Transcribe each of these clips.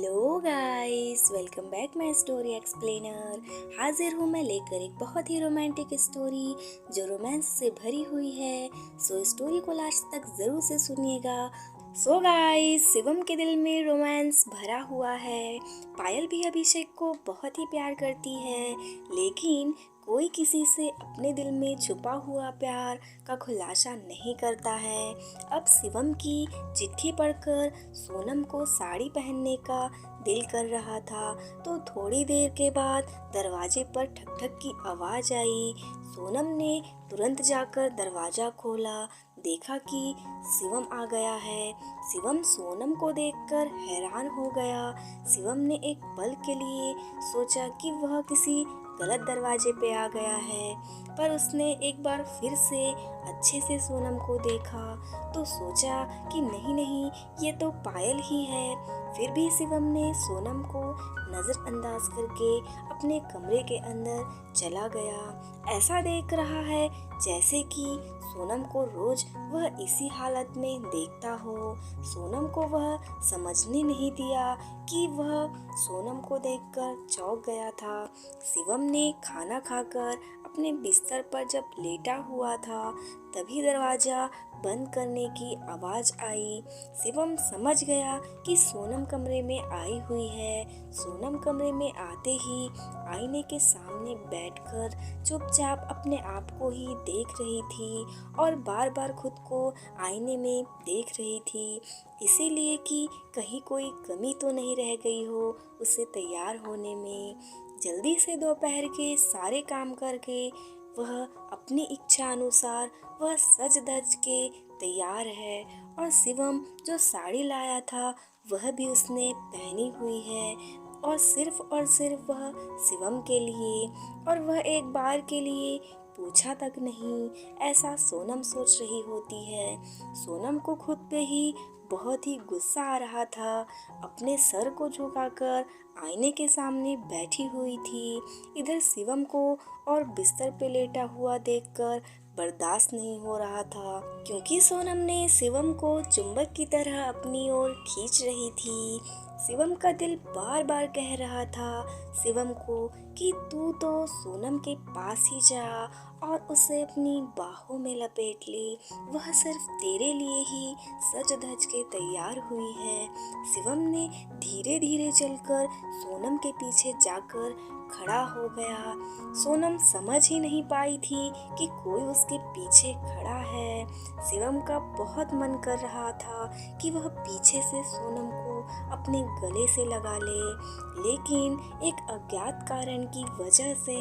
Hello guys, welcome back my story explainer. हाजिर हूँ मैं लेकर एक बहुत ही रोमांटिक स्टोरी जो रोमांस से भरी हुई है। सो स्टोरी को लास्ट तक जरूर से सुनिएगा। सो गाइस, शिवम के दिल में रोमांस भरा हुआ है। पायल भी अभिषेक को बहुत ही प्यार करती है, लेकिन कोई किसी से अपने दिल में छुपा हुआ प्यार का खुलासा नहीं करता है। अब शिवम की चिट्ठी पढ़कर सोनम को साड़ी पहनने का दिल कर रहा था, तो थोड़ी देर के बाद दरवाजे पर ठक ठक की आवाज आई। सोनम ने तुरंत जाकर दरवाजा खोला, देखा कि शिवम आ गया है। शिवम सोनम को देखकर हैरान हो गया। शिवम ने एक पल के लिए सोचा कि वह किसी गलत दरवाजे पे आ गया है, पर उसने एक बार फिर से अच्छे से सोनम को देखा तो सोचा कि नहीं नहीं, ये तो पायल ही है। फिर भी शिवम ने सोनम को नज़रअंदाज करके अपने कमरे के अंदर चला गया। ऐसा देख रहा है जैसे कि सोनम को रोज वह इसी हालत में देखता हो। सोनम को वह समझने नहीं दिया कि वह सोनम को देखकर चौंक गया था। शिवम ने खाना खाकर अपने बिस्तर पर जब लेटा हुआ था, तभी दरवाजा बंद करने की आवाज आई। शिवम समझ गया कि सोनम कमरे में आई हुई है। सोनम कमरे में आते ही आईने के सामने बैठकर चुपचाप अपने आप को ही देख रही थी और बार बार खुद को आईने में देख रही थी, इसीलिए कि कहीं कोई कमी तो नहीं रह गई हो उसे तैयार होने में। जल्दी से दोपहर के सारे काम करके वह अपनी इच्छा अनुसार वह सज धज के तैयार है, और शिवम जो साड़ी लाया था वह भी उसने पहनी हुई है, और सिर्फ वह शिवम के लिए, और वह एक बार के लिए पूछा तक नहीं, ऐसा सोनम सोच रही होती है। सोनम को खुद पे ही बहुत ही गुस्सा आ रहा था। अपने सर को झुकाकर आईने के सामने बैठी हुई थी। इधर शिवम को और बिस्तर पे लेटा हुआ देखकर बर्दाश्त नहीं हो रहा था, क्योंकि सोनम ने शिवम को चुंबक की तरह अपनी ओर खींच रही थी। शिवम का दिल बार बार कह रहा था शिवम को कि तू तो सोनम के पास ही जा और उसे अपनी बाहों में लपेट ले, वह सिर्फ तेरे लिए ही सज धज के तैयार हुई है। शिवम ने धीरे धीरे चलकर सोनम के पीछे जाकर खड़ा हो गया। सोनम समझ ही नहीं पाई थी कि कोई उसके पीछे खड़ा है। शिवम का बहुत मन कर रहा था कि वह पीछे से सोनम को अपने गले से लगा ले, लेकिन एक अज्ञात कारण की वजह से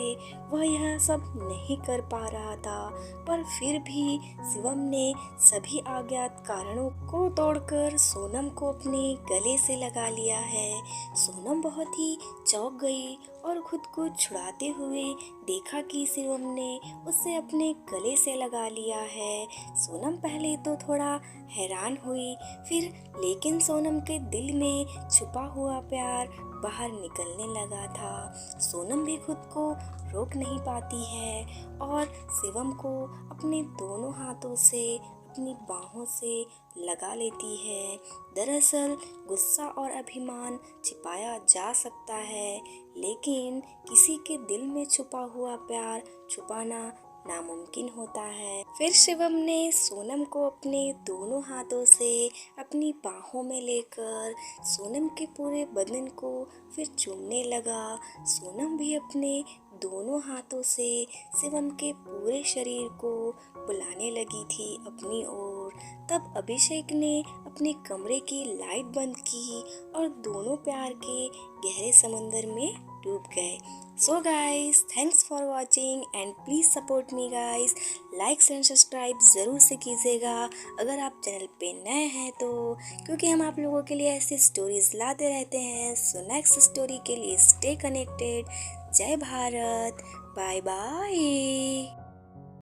वह यह सब नहीं कर पा रहा था। पर फिर भी शिवम ने सभी अज्ञात कारणों को तोड़कर सोनम को अपने गले से लगा लिया है। सोनम बहुत ही चौंक गई और खुद को छुड़ाते हुए देखा कि शिवम ने उसे अपने गले से लगा लिया है। सोनम पहले तो थोड़ा हैरान हुई, फिर लेकिन सोनम के दिल में छुपा हुआ प्यार बाहर निकलने लगा था। सोनम भी खुद को रोक नहीं पाती है और शिवम को अपने दोनों हाथों से अपनी बाहों से लगा लेती है। दरअसल गुस्सा और अभिमान छिपाया जा सकता है, लेकिन किसी के दिल में छुपा हुआ प्यार छुपाना नामुमकिन होता है। फिर शिवम ने सोनम को अपने दोनों हाथों से अपनी बाहों में लेकर सोनम के पूरे बदन को फिर चूमने लगा। सोनम भी अपने दोनों हाथों से शिवम के पूरे शरीर को बुलाने लगी थी अपनी ओर। तब अभिषेक ने अपने कमरे की लाइट बंद की और दोनों प्यार के गहरे समंदर में डूब गए। So guys, thanks for watching and please support me guys. Likes and subscribe ज़रूर से कीजिएगा अगर आप चैनल पे नए हैं तो, क्योंकि हम आप लोगों के लिए ऐसी स्टोरीज लाते रहते हैं। सो नेक्स्ट स्टोरी के लिए स्टे कनेक्टेड। जय भारत, बाय बाय।